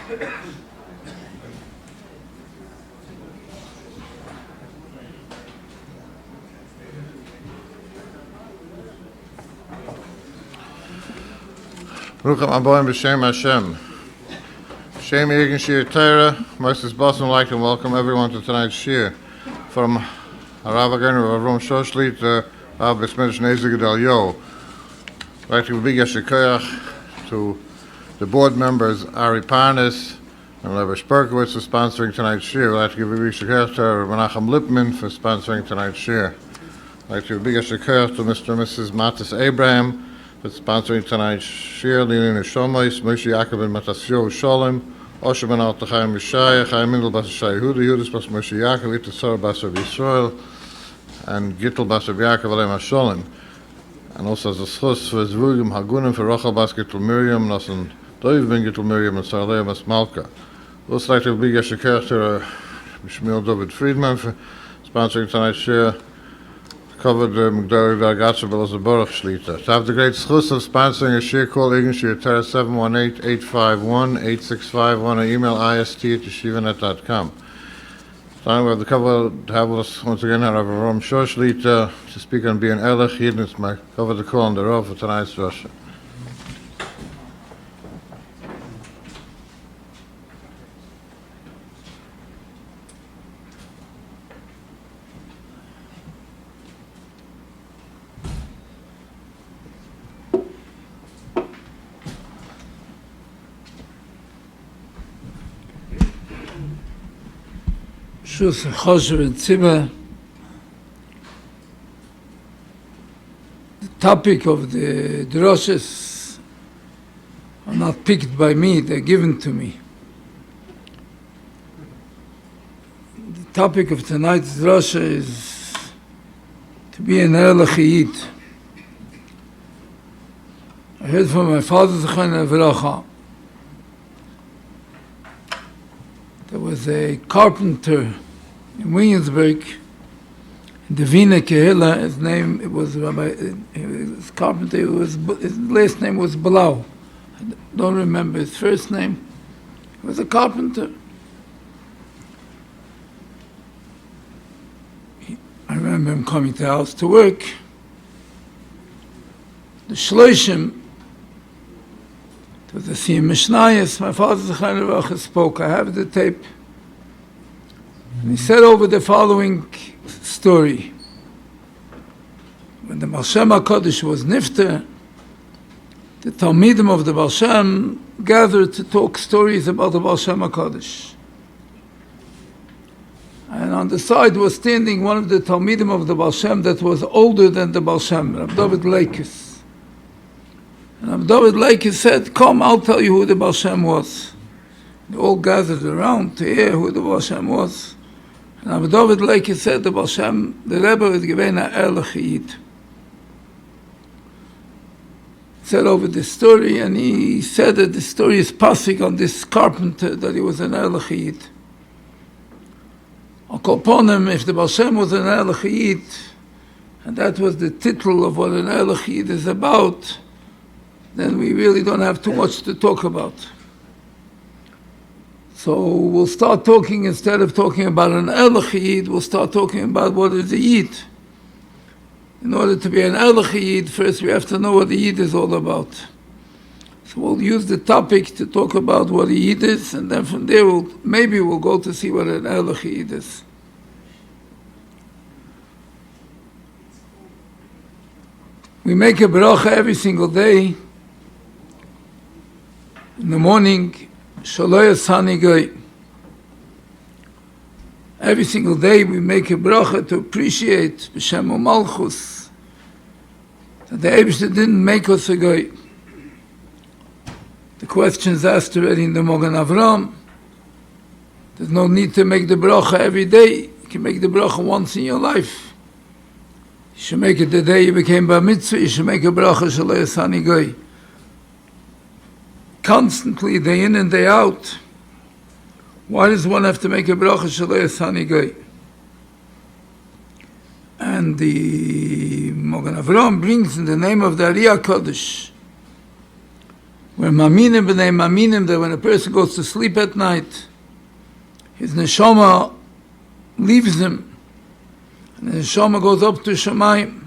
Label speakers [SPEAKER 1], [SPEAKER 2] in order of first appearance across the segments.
[SPEAKER 1] Rucham Aboim B'Shem Hashem. Shem Yigin Shir Torah. Moses Boss would like to welcome everyone to tonight's shir from Rabbi Avrohom Schorr Shlita of Medrash Nezer Gedalyahu. I'd like to big yashikayach to the board members Ari Parnas and Lever Sperkowitz for sponsoring tonight's shir. I'd like to give a big yashikayach to Menachem Lipman for sponsoring tonight's shir. I'd like to give a big yashikayach to Mr. and Mrs. Matis Abraham for sponsoring tonight's shir. Lilin Shomais, Moshe Yaakov and Matasio Sholem, Osher ben Altachayim Yishaya, Chaim Mindel Bas Yishai Yehuda, Yudis Bas Moshe Yaakov, Itasar Bas of Yisrael, and Gittel Bas of Yaakov Alem HaSholem. And also as a schus for Zvugim Hagunim for Rachel Bas Gittel Miriam, Nosan Doiv ben Gittel Miriam, and Sarlea Bas Malka. Also like to be Yeshikach to Shmuel David Friedman for sponsoring tonight's shir. Covered Gedalyahu Below Avrohom Shlita. To have the great schus of sponsoring a shir, call Igin Shir Torah 718-851-8651 or email ist@yeshivanet.com. So we have the cover to have with us once again Rabbi Avrohom Schorr Shlita to speak on being An Erliche Yid. It's my cover the call on the road for tonight's drasha.
[SPEAKER 2] Shus Choshev and Tzimmer. The topic of the droshes are not picked by me, they're given to me. The topic of tonight's drosha is to be an Erliche Yid. I heard from my father, Avrohom. There was a carpenter in Williamsburg, in the Wiener Kehillah. His name was Rabbi. His carpenter. His last name was Blau. I don't remember his first name. He was a carpenter. I remember him coming to the house to work. The Shloshim. The Siyum Mishnayos, my father Zechariah spoke. I have the tape. And he said over the following story. When the Baal Shem HaKadosh was nifter, the Talmidim of the Baal Shem gathered to talk stories about the Baal Shem HaKadosh. And on the side was standing one of the Talmidim of the Baal Shem that was older than the Baal Shem, Rabbi David Leikis. And David Leikis said, "Come, I'll tell you who the Baal Shem was." They all gathered around to hear who the Baal Shem was. And David Leikis said, "The Baal Shem, the Rebbe was given An Erliche Yid." Said over the story, and he said that the story is passing on this carpenter, that he was an Erliche Yid. I'll call upon him, if the Baal Shem was an Erliche Yid, and that was the title of what an Erliche Yid is about, then we really don't have too much to talk about. So we'll start talking, instead of talking about an Erliche Yid, we'll start talking about what is a Yid. In order to be an Erliche Yid, first we have to know what a Yid is all about. So we'll use the topic to talk about what a Yid is, and then from there maybe we'll go to see what an Erliche Yid is. We make a bracha every single day. In the morning, Shaloya Sani Goy. Every single day we make a bracha to appreciate B'Shem Malchus that the Eibishter didn't make us a goy. The questions asked already in the Mogan Avram. There's no need to make the bracha every day. You can make the bracha once in your life. You should make it the day you became Bar Mitzvah. You should make a bracha Shaloya Sani Goy. Constantly, day in and day out. Why does one have to make a bracha Shaloya Sani Goy? And the Mogan Avram brings in the name of the Aliyah Kodesh We're maminim b'nei maminim, that when a person goes to sleep at night, his neshama leaves him, and the neshama goes up to Shamayim,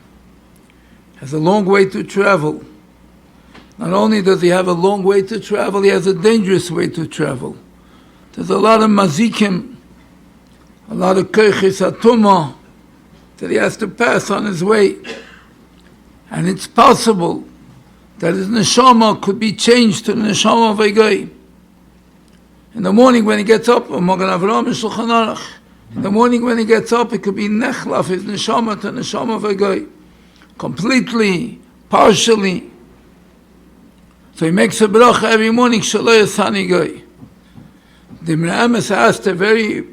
[SPEAKER 2] has a long way to travel. Not only does he have a long way to travel, he has a dangerous way to travel. There's a lot of mazikim, a lot of koiches atuma that he has to pass on his way. And it's possible that his neshama could be changed to the neshama of a guy. In the morning when he gets up, in the morning when he gets up, it could be nechlaf, his neshama to neshama of a guy. Completely, partially. So he makes a bracha every morning, Shaloi Asani Goy. The Medrash asked a very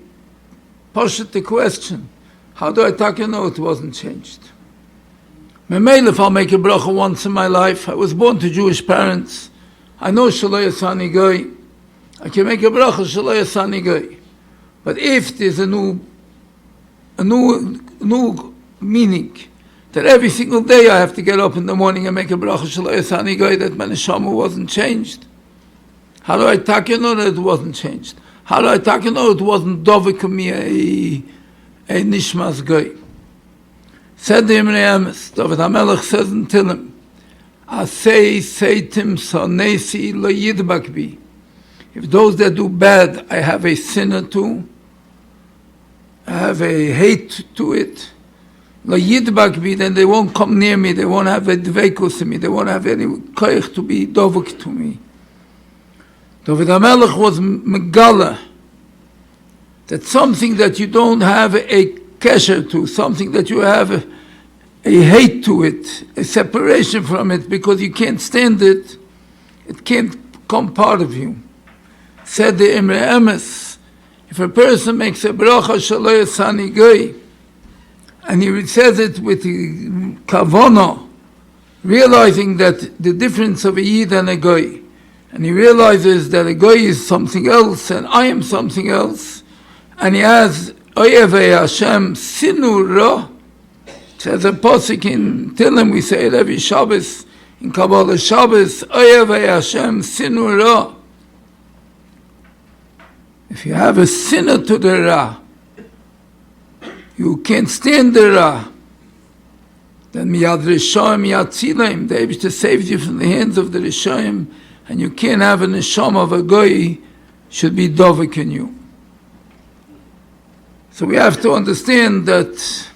[SPEAKER 2] poshut question. How do I know it wasn't changed? Memele, if I'll make a bracha once in my life, I was born to Jewish parents. I know Shaloi Asani Goy. I can make a bracha Shaloi Asani Goy. But if there's a new meaning, that every single day I have to get up in the morning and make a bracha Shaloi Asani Goy, that my neshama wasn't changed. How do I know that it wasn't changed? How do I know it wasn't dovik me a nishmas goy? Said the Imrei Emes, David HaMelech says in Tillim, Asei seitim sonesi lo yidbak bi. If those that do bad, I have a sinner to, I have a hate to it, lo yidbak bi, then they won't come near me, they won't have a dveikus to me, they won't have any koich to be dovuk to me. David HaMelech was megala, that something that you don't have a kesher to, something that you have a hate to it, a separation from it, because you can't stand it, it can't become part of you. Said the Imrei Emes, if a person makes a bracha Shaloi Asani Goy, and he says it with the kavana, realizing that the difference of a Yid and a Goy, and he realizes that a Goy is something else and I am something else, and he has Oyevei Hashem Sinu Ra. It says a posik in Tillim, we say it every Shabbos, in Kabbalah Shabbos, Oyevei Hashem Sinu Ra. If you have a sinner to the Ra, you can't stand the Ra, then Miyad Rishayim Miyad Tzilayim, the Eibishter saves you from the hands of the Rishayim, and you can't have a neshama of a goy should be dovik in you. So we have to understand that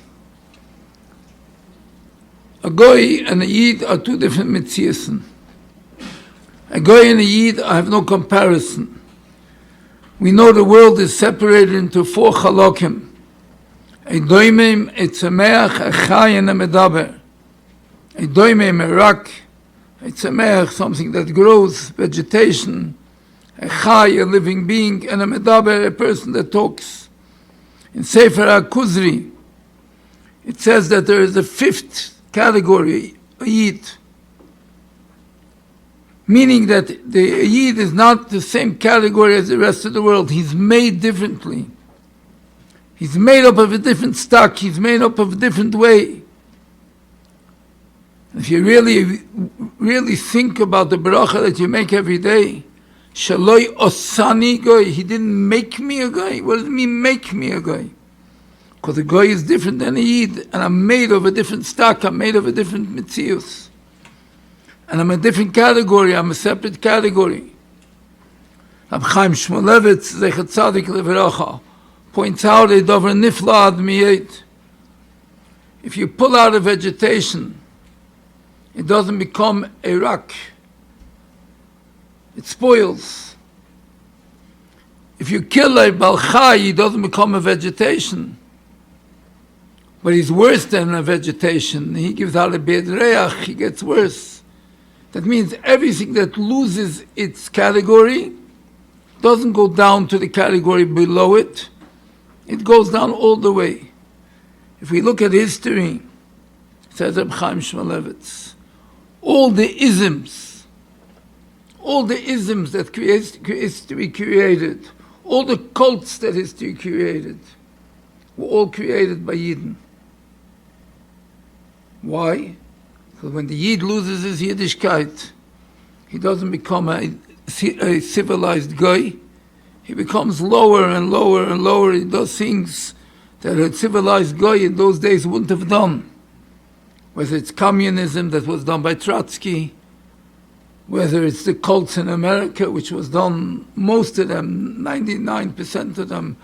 [SPEAKER 2] a goy and a yid are two different mitziasen. A goy and a yid, I have no comparison. We know the world is separated into four chalokim. A doimim, a tzemeach, a chay, and a medaber. A doimim, a rak, it's a meach, something that grows, vegetation, a chai, a living being, and a medaber, a person that talks. In Sefer HaKuzri, it says that there is a fifth category, a Yid, meaning that the Yid is not the same category as the rest of the world. He's made differently. He's made up of a different stock. He's made up of a different way. If you really think about the bracha that you make every day, Shaloi Osani Goy, he didn't make me a guy. What does it mean, make me a guy? Because a guy is different than a Yid, and I'm made of a different stock, I'm made of a different mitzius. And I'm a different category, I'm a separate category. Rabbi Chaim Shmulevitz, Zecher Tzadik Leveracha, points out a dover nifla ad miyet. If you pull out a vegetation, it doesn't become a rock. It spoils. If you kill a balchai, he doesn't become a vegetation. But he's worse than a vegetation. He gives out a bad reach, he gets worse. That means everything that loses its category doesn't go down to the category below it. It goes down all the way. If we look at history, says Reb Chaim Shmulevitz, all the isms that history created, all the cults that history created, were all created by Yidden. Why? Because when the Yid loses his Yiddishkeit, he doesn't become a civilized guy. He becomes lower and lower and lower. He does things that a civilized guy in those days wouldn't have done. Whether it's communism that was done by Trotsky, whether it's the cults in America, which was done, most of them, 99% of them,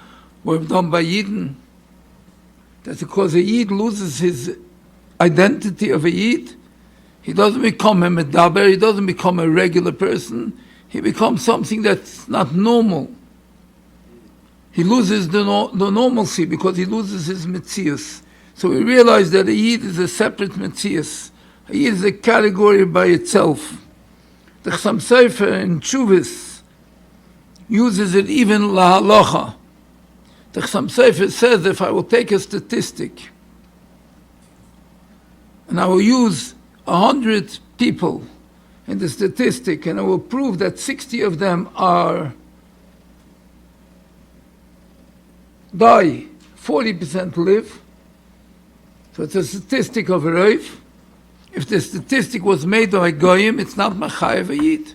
[SPEAKER 2] were done by Yidden. That's because a Yid loses his identity of a Yid. He doesn't become a medaber, he doesn't become a regular person. He becomes something that's not normal. He loses the normalcy because he loses his metzius. So we realize that a Yid is a separate metzius. A Yid is a category by itself. The Chassam Sofer in Tshuvis uses it even la halacha. The Chassam Sofer says, if I will take a statistic and I will use 100 people in the statistic and I will prove that 60 of them are die, 40% live. So it's a statistic of a Rav. If the statistic was made by Goyim, it's not Machayev a Yid.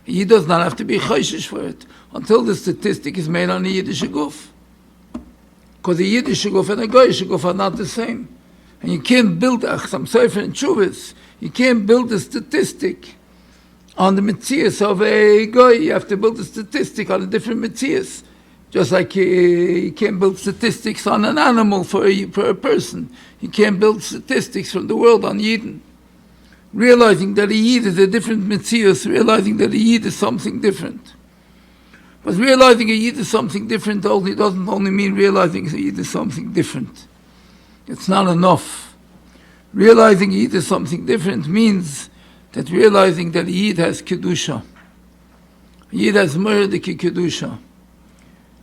[SPEAKER 2] A Yid does not have to be Chayshish for it until the statistic is made on a Yiddish Guf. Because a Yiddish Guf and a Goyish Guf are not the same. And you can't build Chassam Sofer and Tshuvas. You can't build a statistic on the Metzias of a Goy. You have to build a statistic on a different Metzias. Just like you can't build statistics on an animal for a person. You can't build statistics from the world on Yidden. Realizing that a Yid is a different Metzias, realizing that a Yid is something different. But realizing a Yid is something different only doesn't only mean realizing a Yid is something different. It's not enough. Realizing a Yid is something different means that realizing that a Yid has Kedusha. A Yid has Mordeki Kedusha.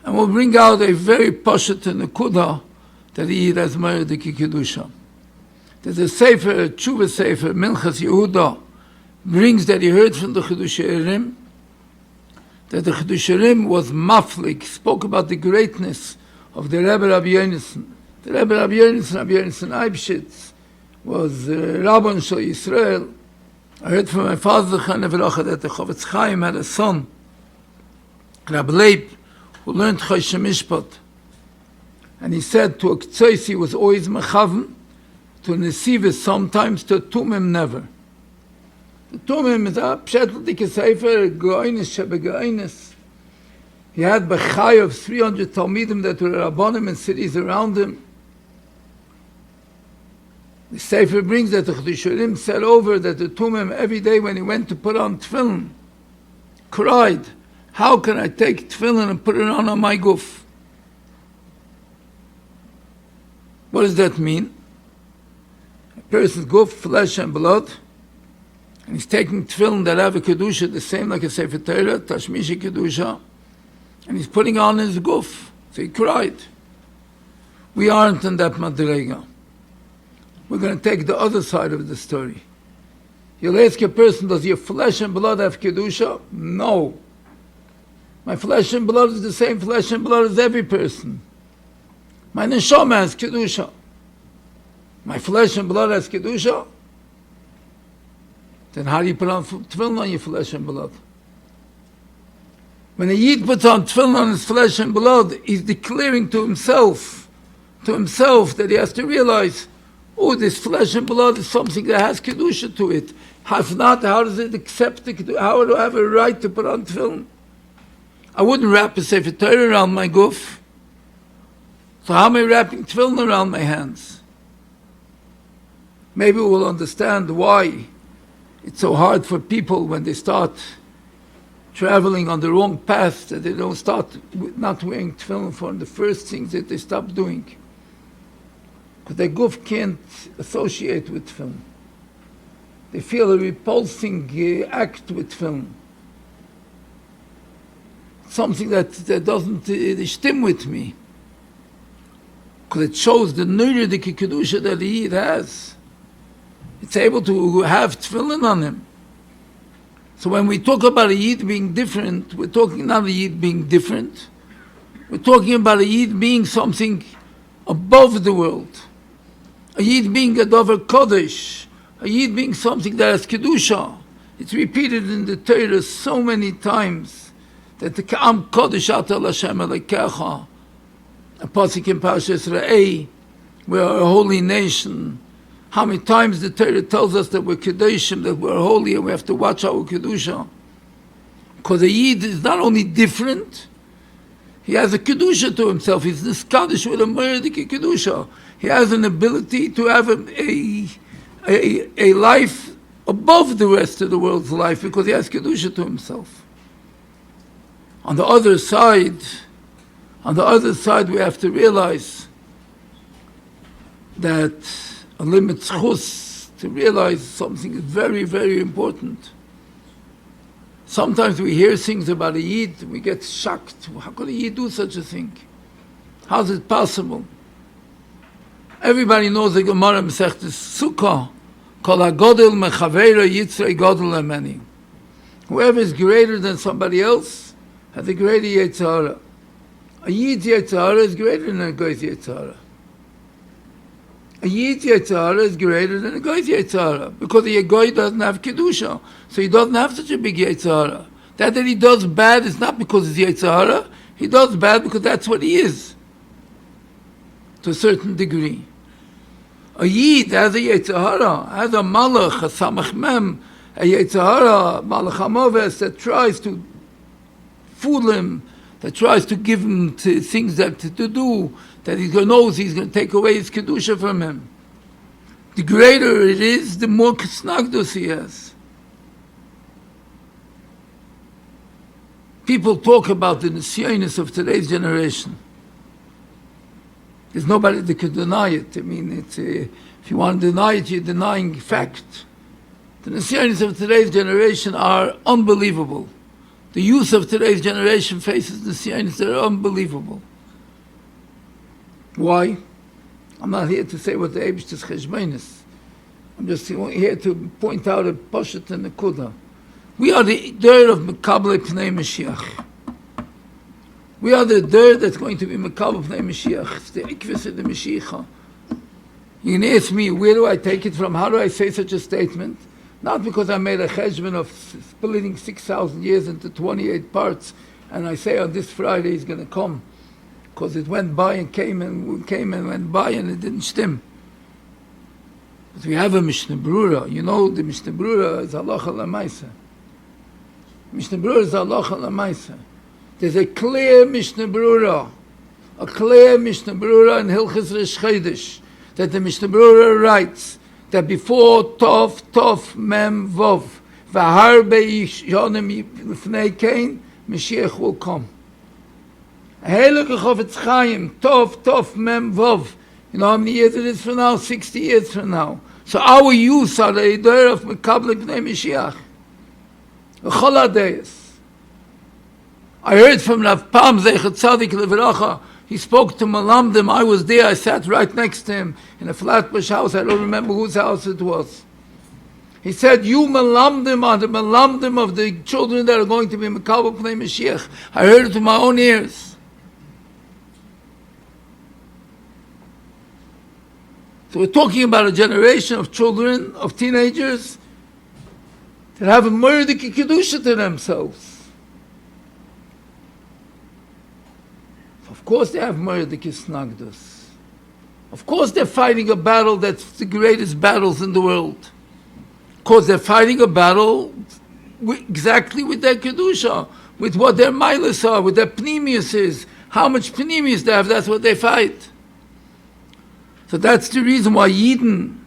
[SPEAKER 2] And we'll bring out a very pashat and nekuda that a Yid has Mordeki Kedusha. There's a sefer, a tshuva sefer, Minchas Yehuda, brings that he heard from the Chiddushei that the Chiddushei was maflik, spoke about the greatness of the Rebbe Rabbi Yonason. The Rebbe Rabbi Yonason Eibshitz, was Rabban Shal Yisrael. I heard from my father, that the Chavetz Chaim had a son, Rabbi Leib, who learned Choshe Mishpat. And he said to a Ktsois he was always mechaven, to Nesivis sometimes, to Tumim never. The Tumim is a pshetl sefer, Goines Shebegoines. He had Bechai of 300 Talmidim that were Rabbanim in cities around him. The Sefer brings that the Chiddushei said over that the Tumim every day when he went to put on tefillin, cried, how can I take tefillin and put it on my guf? What does that mean? A person's guf, flesh and blood, and he's taking tefillin that have a kedusha, the same like a Sefer Torah, Tashmishi kedusha, and he's putting on his guf. So he cried. We aren't in that madrega. We're going to take the other side of the story. You'll ask a person, does your flesh and blood have kedusha? No. My flesh and blood is the same flesh and blood as every person. My neshama has kedusha. My flesh and blood has kedusha. Then how do you put on tefillin on your flesh and blood? When a Yid puts on tefillin on his flesh and blood, he's declaring to himself that he has to realize, oh, this flesh and blood is something that has kedusha to it. If not, how does it accept the kedusha? How do I have a right to put on tefillin? I wouldn't wrap a Sefer Torah around my guf. So how am I wrapping tefillin around my hands? Maybe we'll understand why it's so hard for people when they start traveling on the wrong path, that they don't start not wearing tefillin for the first things that they stop doing. Because their guf can't associate with tefillin. They feel a repulsing act with tefillin. Something that doesn't stim with me. Because it shows the Neurudike Kedusha that the Yid has. It's able to have tefillin on him. So when we talk about a Yid being different, we're talking not a Yid being different. We're talking about a Yid being something above the world. A Yid being a Dover Kodesh. A Yid being something that has Kedusha. It's repeated in the Torah so many times that the Ka'am Kodesh Ata L'Hashem Elokecha, a pasuk in Parshas Re'eh, we are a holy nation. How many times the Torah tells us that we're Kedoshim, that we're holy, and we have to watch our Kedusha. Because a Yid is not only different, he has a Kedusha to himself. He's niskadish with a Mordecai Kedusha. He has an ability to have a life above the rest of the world's life because he has Kedusha to himself. On the other side, we have to realize that a limit chus to realize something is very, very important. Sometimes we hear things about a Yid, we get shocked. How could a Yid do such a thing? How is it possible? Everybody knows the Gemara Masechtas Sukkah, Kol HaGodel Mechaveira Yitzrei Godel Emeni. Whoever is greater than somebody else has a greater Yetzer Hara. A Yid's Yetzer Hara is greater than a Goy's Yetzer Hara. A Yid's Yetzer Hara is greater than a Goy's Yetzer Hara because a Goy doesn't have Kedusha, so he doesn't have such a big Yetzer Hara. That he does bad is not because he's Yetzer Hara, he does bad because that's what he is, to a certain degree. A Yid has a Yetzer Hara, has a Malach, a Samach Mem, a Yetzer Hara, Malach HaMoves, that tries to fool him, that tries to give him things that to do, that he knows he's going to take away his Kedusha from him. The greater it is, the more Snagdus he has. People talk about the Nisyonis of today's generation. There's nobody that could deny it. I mean, if you want to deny it, you're denying fact. The Nisyonis of today's generation are unbelievable. The youth of today's generation faces Nisyonis that are unbelievable. Why? I'm not here to say what the Eibishter's Cheshbon is. I'm just here to point out a Poshet and a Kuda. We are the dirt of Mekabel Pnei Mashiach. We are the dirt that's going to be Mekabel Pnei Mashiach. It's the Ikvis of the Mashiach. You can ask me, where do I take it from? How do I say such a statement? Not because I made a cheshbon of splitting 6,000 years into 28 parts, and I say on this Friday he's going to come. Because it went by and came and went by and it didn't stem. But we have a Mishnah Brura. You know the Mishnah Brura is halacha l'maisa. Mishnah Brura is halacha l'maisa. There's a clear Mishnah Brura. A clear Mishnah Brura in Hilchos Rish Chodesh. That the Mishnah Brura writes that before Tov Mem Vov V'harbe Yishonim Lifnei Kain, Mashiach will come. Heilige Chofetz Chaim, Tov Mem Vov. You know how many years it is from now? 60 years from now. So our youth are the Eider of Mekabel Pnei Mashiach. V'chol HaDeis. I heard from Rav Pam Zecher Tzadik Leveracha. He spoke to Malamdim. I was there. I sat right next to him in a Flatbush house. I don't remember whose house it was. He said, you Malamdim are the Malamdim of the children that are going to be Mekabel Pnei Mashiach. I heard it with my own ears. So we're talking about a generation of children, of teenagers, that have a Mordecai Kedusha to themselves. Of course they have Mordecai Snagdus. Of course they're fighting a battle that's the greatest battles in the world. Of course they're fighting a battle exactly with their Kedusha, with what their milas are, with their temimus is. How much temimus they have, that's what they fight. So that's the reason why Yidden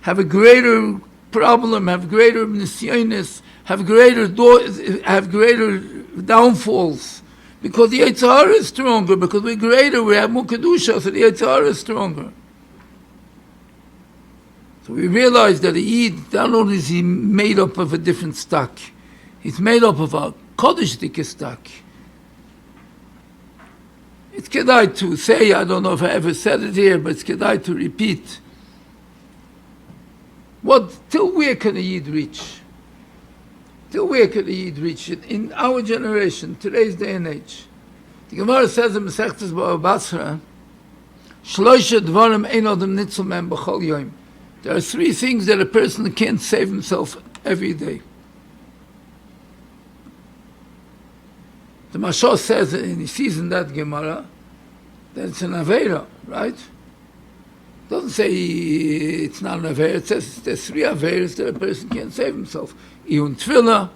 [SPEAKER 2] have a greater problem, have greater nisyonis, have greater downfalls. Because the Yetzer Hara is stronger, because we're greater, we have more Kedusha, so the Yetzer Hara is stronger. So we realize that a Yid, not only is he made up of a different stock, he's made up of a Kodesh Dike stock. It's kedai to say, I don't know if I ever said it here, but it's kedai to repeat. Till where can a Yid reach? Till where can a Yid reach it? In our generation, today's day and age. The Gemara says in Masechtas Bava Basra, Shloisha dvarim ein adam nitzel mem b'chol yom. There are three things that a person can't save himself every day. The Mashal says, and he sees in that Gemara, that it's an Aveira, right? It doesn't say it's not an Aveira. It says there's 3 Aveiras that a person can't save himself. Iyun Tefillah,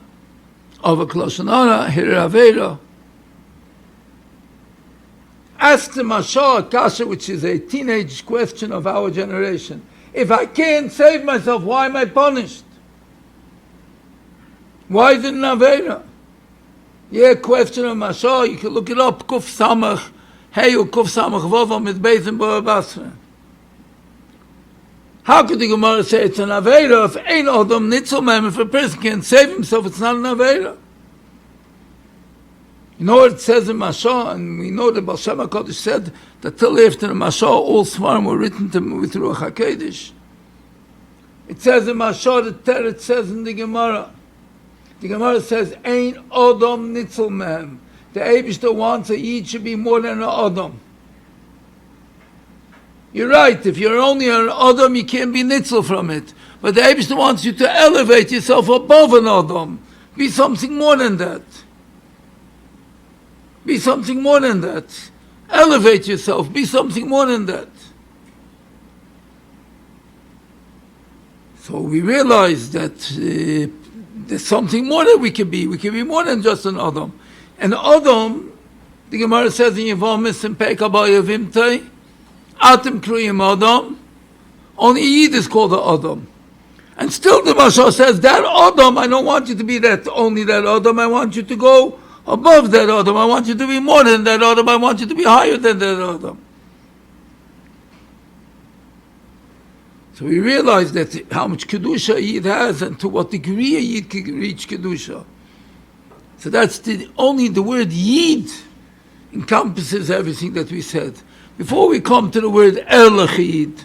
[SPEAKER 2] Avak Lashon Hara, Hirer Aveira. Ask the Mashal Kasha, which is a teenage question of our generation. If I can't save myself, why am I punished? Why is it an Aveira? Yeah, question of Mashal, you can look it up, Kuf Samach, Hey, Kuf Samach Vova, mit Bais and Boa Basra. How could the Gemara say it's an Aveira if Ein Odom Nitzel Mem, if a person can't save himself, it's not an Aveira? You know what it says in Mashal, and we know the Baal Shem HaKadosh said that till after the Mashal, all Svarim were written with Ruach HaKodesh. It says in Mashal, the Teret says in the Gemara. The Gemara says, Ein Odom Nitzel Mehem. The Eibishter wants a Yid should be more than an Odom. You're right, if you're only an Odom, you can't be Nitzel from it. But the Eibishter wants you to elevate yourself above an Odom. Be something more than that. Be something more than that. Elevate yourself. Be something more than that. So we realize that there's something more that we can be. We can be more than just an Adam. An Adam, the Gemara says in Yevamis and Pekabay Avimtei, Atem Kriyim Adam, only Yid is called the Adam. And still the Mashal says, that Adam, I don't want you to be that, only that Adam, I want you to go above that Adam. I want you to be more than that Adam. I want you to be higher than that Adam. So we realize that how much Kedusha a Yid has and to what degree a Yid can reach Kedusha. So that's only the word Yid encompasses everything that we said. Before we come to the word An Erliche Yid,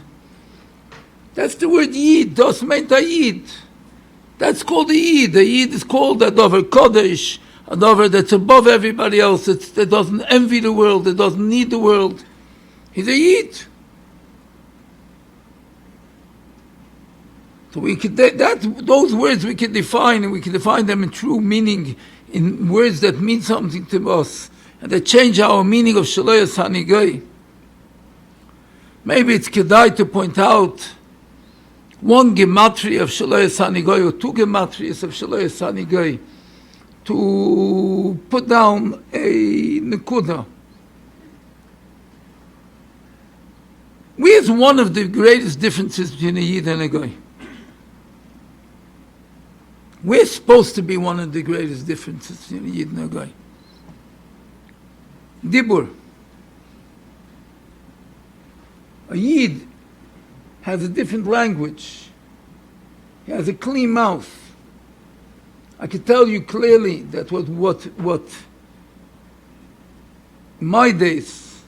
[SPEAKER 2] that's the word Yid, Das meint a Yid. That's called a Yid. A Yid is called a Dover Kodesh, a Dover that's above everybody else, that doesn't envy the world, that doesn't need the world. He's a Yid. So we could those words we can define, and we can define them in true meaning, in words that mean something to us, and that change our meaning of Shaloyas Hanigay. Maybe it's kedai to point out one gematria of Shaloyas Hanigay, or 2 gematrias of Shaloyas Hanigay, to put down a nekuda. Where's one of the greatest differences between a Yid and a Goy? We're supposed to be one of the greatest differences between a Yid and a Goy. Dibur. A Yid has a different language. He has a clean mouth. I can tell you clearly that what in my days,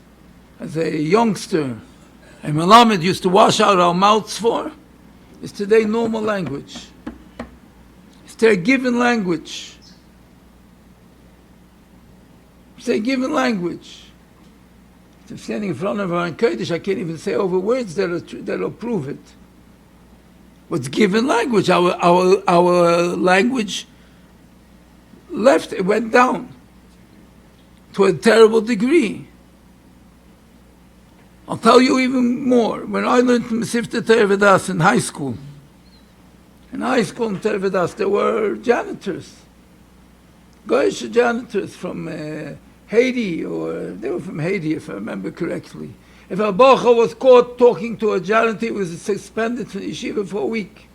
[SPEAKER 2] as a youngster, a Melamed used to wash out our mouths for, is today normal language. It's their given language. It's their given language. If I'm standing in front of her in Kurdish, I can't even say over words that'll prove it. What's given language? Our language left, it went down to a terrible degree. I'll tell you even more. When I learned Mesivta Terevedas in high school in Terevedas, there were janitors, Goyish janitors from Haiti, or they were from Haiti, if I remember correctly. If a Bacha was caught talking to a janitor, he was suspended from the yeshiva for a week.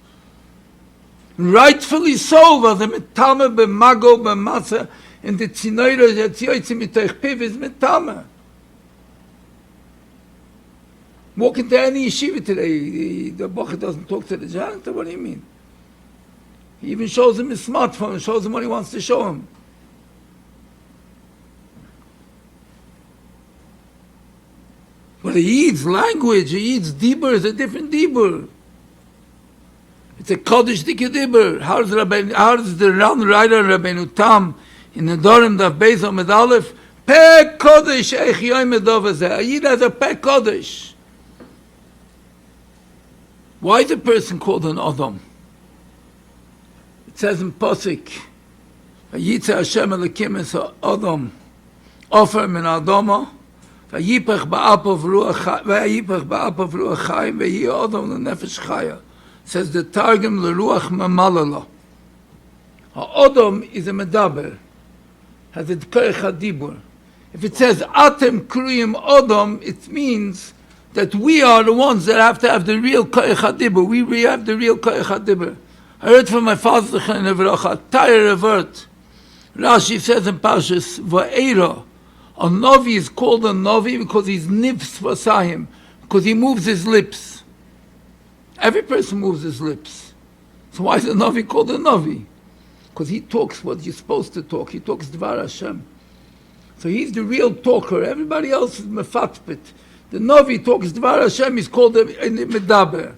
[SPEAKER 2] Rightfully so, was a metame b'mago b'masa, and the tzinoira yatziyoytzi mitoich piv is metame. Walk into any yeshiva today, the Bacha doesn't talk to the janitor. What do you mean? He even shows him his smartphone and shows him what he wants to show him. But a Yid's language, a Yid's dibur is a different dibur. It's a Kodesh Dike dibur. How does the round writer Rabbeinu Tam in the Dorim Daf Bais Amud Aleph, Peh Kodesh Eich Yoim Edov Hazeh. A Yid has a Peh Kodesh. Why is a person called an Adam? It says in Pasuk, Vayitze Hashem Elokim es Adam Ofer min Adama Vayipach ba'apav ruach chayim Vayhi Adam lenefesh chaya. Says the Targum leruach mamalala. Adam is a medaber, has a koach hadibur. If it says atem kriyim Adam, it means that we are the ones that have to have the real koach hadibur. We have the real koach hadibur. I heard from my father in Evracha, Tire revert. Rashi says in Pashas, Va'era, a Navi is called a Navi because he's nifs vasahim, because he moves his lips. Every person moves his lips. So why is a Navi called a Navi? Because he talks what you're supposed to talk. He talks Dvar Hashem. So he's the real talker. Everybody else is mefatpit. The Navi talks Dvar Hashem, he's called a Medaber.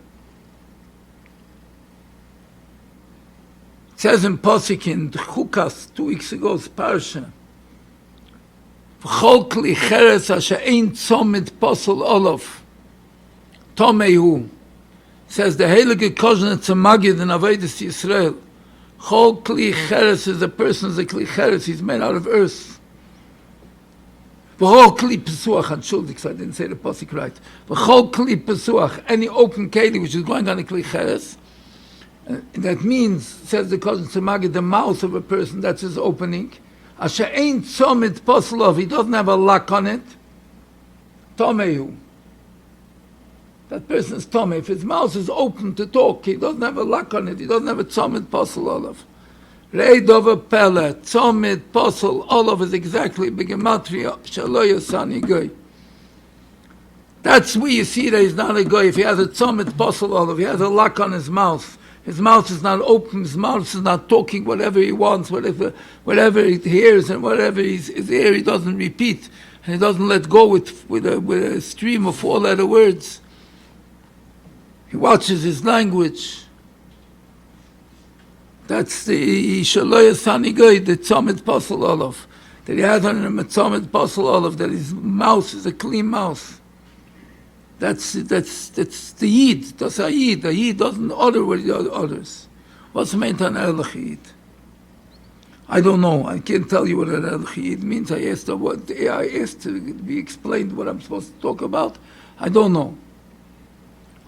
[SPEAKER 2] It says in Posik in Chukas 2 weeks ago, it's Parsha. V'chol kli cheres asher ein tzomit posel olav. Tomehu. Says the Heilige Kozhen Tzemagid in Avedis Yisrael. Chol kli cheres is a person is a kli cheres. He's made out of earth. V'chol kli pesuach. Entschuldig, I didn't say the Posik right. V'chol kli pesuach. Any open keli which is going on a kli cheres. That means, says the Kozhen Tzemagid, the mouth of a person, that's his opening. Asher ein tzomit poslov, he doesn't have a lock on it. Tomehu. That person is Tomei. If his mouth is open to talk, he doesn't have a lock on it, he doesn't have a tzomit posel olav. Rei dover pele, tzomit posel olav is exactly begematria, shalo yosani goy. That's where you see that he's not a goy. If he has a tzomit posel olav, he has a lock on his mouth. His mouth is not open, his mouth is not talking whatever he wants, whatever he hears and whatever he's here, he doesn't repeat. And he doesn't let go with a stream of 4-letter words. He watches his language. That's the Shaloya Sanigoy, the Tzomit Posel Olav. That he has on him a Tzomit Posel Olav, that his mouth is a clean mouth. That's the Yid. That's a Yid. The Yid doesn't utter what he utters. What's meant an Erliche Yid? I don't know. I can't tell you what an Erliche Yid means. I asked to be explained what I'm supposed to talk about. I don't know.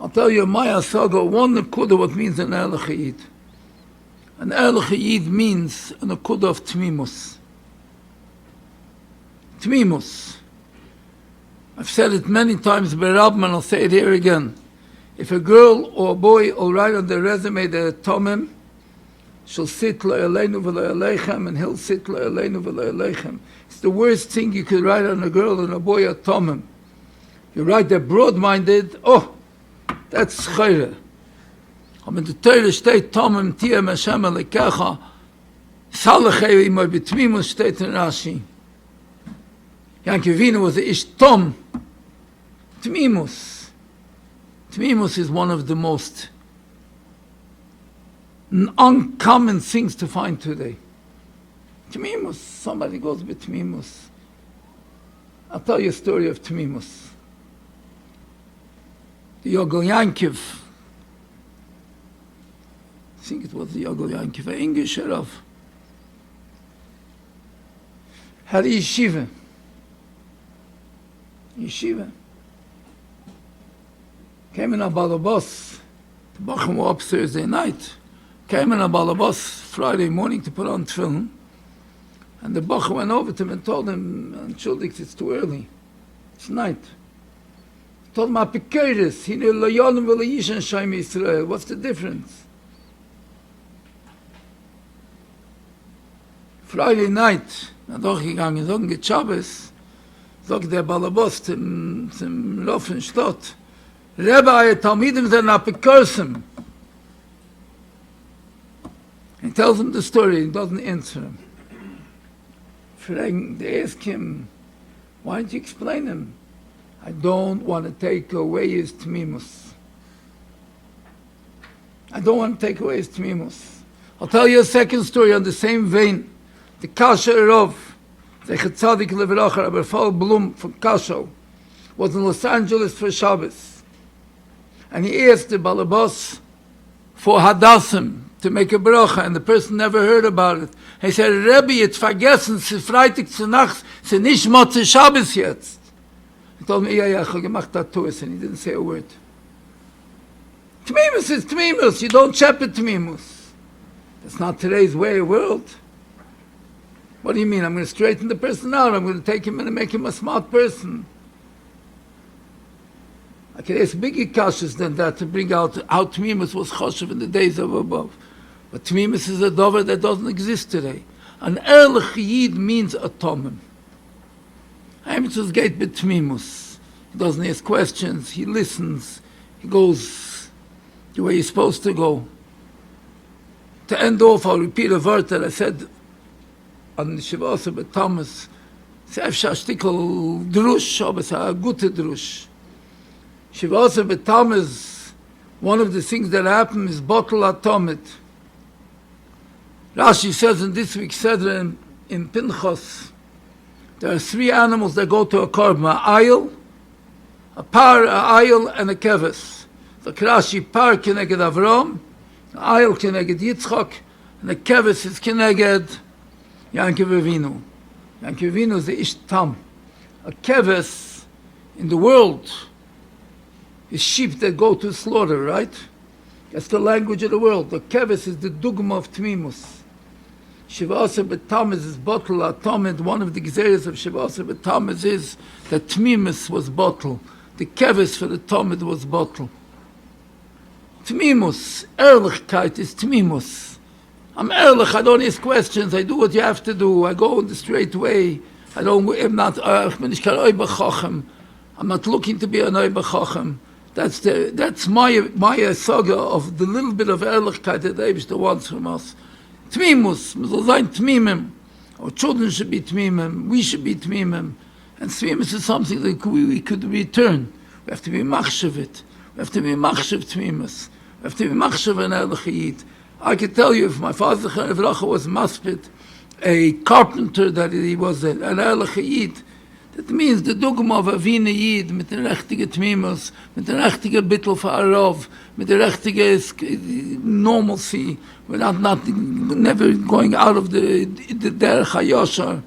[SPEAKER 2] I'll tell you my asaga, one nekuda what means an Erliche Yid. An Erliche Yid means an nekuda of temimus. Temimus. I've said it many times, but I'll say it here again. If a girl or a boy will write on their resume they're tomim, she'll sit lo eleinu v'lo eleichem, and he'll sit lo eleinu v'lo eleichem. It's the worst thing you could write on a girl and a boy are tomim. You write they're broad-minded, oh, that's chayre. Aber in the Torah steht tomim tiyem Hashem alekecha, salachei imoy b'tmimus steht in Rashi. Yankevina was a ish tom. Temimus. Temimus is one of the most uncommon things to find today. Temimus. Somebody goes with temimus. I'll tell you a story of temimus. The Yogel Yankiv. I think it was the Yogel Yankiv, an English Rav. Had a yeshiva. Came in a balabas. The Bacham were up Thursday night. Came in a balabas Friday morning to put on tefillin. And the Bacham went over to him and told him, Entschuldigt, it's too early. It's night. He told him, Apikoris, he knew lo yonim v'lo yishan shaim Yisrael. What's the difference? Friday night, na doch gegangen, so geht Shabbos. Sagt der Balabos zum Rav in Stott, Rebbe, Talmidim sind Apikosim. He tells him the story, he doesn't answer him. They ask him, why don't you explain him? I don't want to take away his temimus. I don't want to take away his temimus. I'll tell you a second story on the same vein. The Kasher Rav, the Chetzadik Leveracha, Rabbi Fall Blum from Kasho, was in Los Angeles for Shabbos. And he asked the Balabas for Hadassim, to make a bracha, and the person never heard about it. He said, Rebbe, it's vergessen, es ist Freitag zu Nacht, es ist nicht Motze Shabbos jetzt. He told me, yeah, ich habe gemacht that too, and he didn't say a word. Temimus is temimus, you don't shepherd temimus. That's not today's way of world. What do you mean? I'm going to straighten the person out, I'm going to take him and make him a smart person. I can ask bigger kashas than that to bring out how temimus was choshev in the days of above. But temimus is a dover that doesn't exist today. An Erliche Yid means a tomim. Hamitzvahs geht mit temimus. He doesn't ask questions, he listens, he goes the way he's supposed to go. To end off, I'll repeat a word that I said on the Shavasa with Tammuz. It's a shtickle drush, aber it's a gute drush. Shavasa with Tammuz, one of the things that happen is bottle atomit. Rashi says in this week's Seder in Pinchas, there are 3 animals that go to a korban: a ayil, a par, a ayil, and a keves. The Rashi par keneged Avrohom, a ayil keneged Yitzchak, and the keves is keneged Yankov Avinu. Yankov Avinu is the ish tam. A keves in the world is sheep that go to slaughter, right? That's the language of the world. The keves is the dugma of temimus. Shivasa b'Tammuz is bottle atomid. One of the gezeres of Shivasa b'Tammuz is that temimus was bottle. The keves for the tomid was bottle. Temimus, ehrlichkeit is temimus. I'm ehrlich, I don't ask questions, I do what you have to do, I go in the straight way. I'm not looking to be an oiber chochem. That's my saga of the little bit of ehrlichkeit that the Eibishter wants from us. Temimus, we soll sein temimim. Our children should be temimim, we should be temimim. And temimus is something that we could return. We have to be machshav it. We have to be machshav temimus. We have to be machshav an Erliche Yid. I can tell you, if my father was maspid, a carpenter, that he was an Erliche Yid, that means the dogma of Avina Yid, mit der rechtige temimus, mit der rechtige bittel v'arav, mit der rechtige normalcy, we're never going out of the derech hayashar,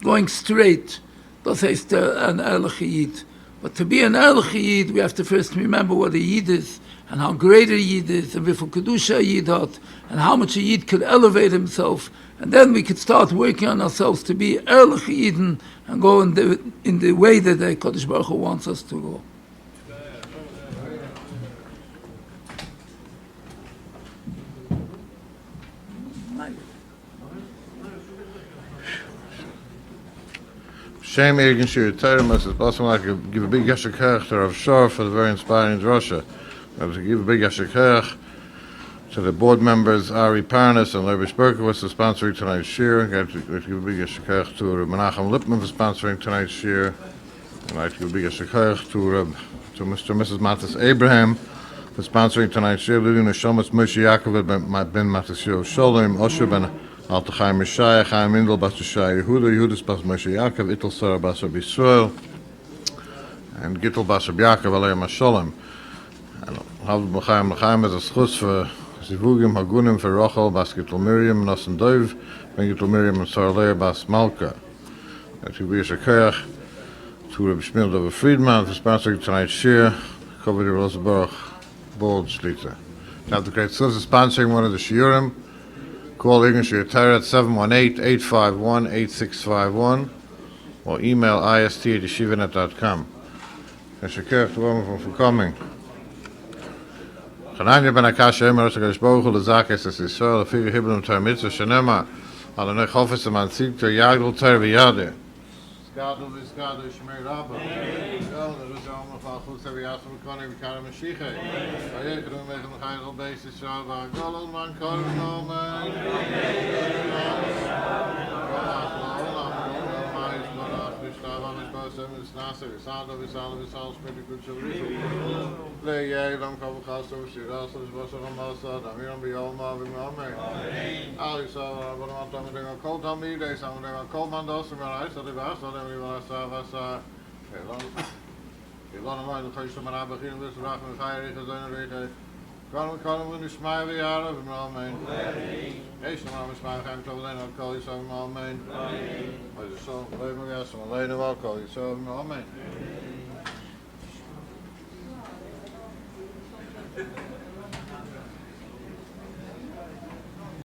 [SPEAKER 2] going straight. Das heißt an Erliche Yid. But to be an Erliche Yid, we have to first remember what a Yid is, and how great a Yid is, and before Kedusha a Yid hat, and how much a Yid could elevate himself, and then we could start working on ourselves to be Erliche Yidden and go in the way that the Kodesh Baruch Hu wants us to go.
[SPEAKER 1] Shem Erliche Yid, temimus is also like to give a big yashar kerch to Rav Schorr for the very inspiring drasha. To give a big yashar kerch to the board members Ari Parnas and Levi Berkowitz for sponsoring tonight's shir. I'd like to give a big yashar kerch to Menachem Lipman for sponsoring tonight's shir. I'd like to give a big yashar kerch to Mr. and Mrs. Matas Abraham for sponsoring tonight's shir. Living the Shomas Moshe Yaakov ben Matasio Sholem Osher ben Altachai Mishaya Chaim Indel Bas Shai Yehuda Yehudis Bas Moshe Yaakov Itel Sarah Bas Rabbi Yisrael and Gittel Bas Rabbi Yaakov Aleim HaSholem. Havd L'chaim L'chaim is a schus for Zivugim Hagunim for Rachel Bas Gittel Miriam Nosen Dov Ben Gittel Miriam and Sarah Leah Bas Malka. That you be a shakayach to Rabbi Shmuel Dover Friedman for sponsoring tonight's shir. Kovid Rosenberg Board Shlita. Now the great source is sponsoring one of the shiurim. Call Ign Shir Torah at 718-851-8651 or email ist@yeshivanet.com. Shakayach to everyone for coming. Chananya ben Akash Emer Shakadosh Baruch Hu L'Zakes Es Yisrael L'Firi Hiblim Temimus Shenema Al Anei Chofetz Amantzig To Yagdol Ter V'Yadeh Skadol V'Skadol Shmei Rabba Yom Neruzah Omach Chutz V'Yasam V'Konei V'Karam Mashiach V'Yekru Mechem Chayil Beis Yisrael V'Agolol Man Kol V'Nomen Kono nishmai v'yarav, amen. Yesh namar nishmai v'chaim tovlein al kol yisrael, amen. V'yisrael v'leinu v'yasam aleinu al kol yisrael, amen.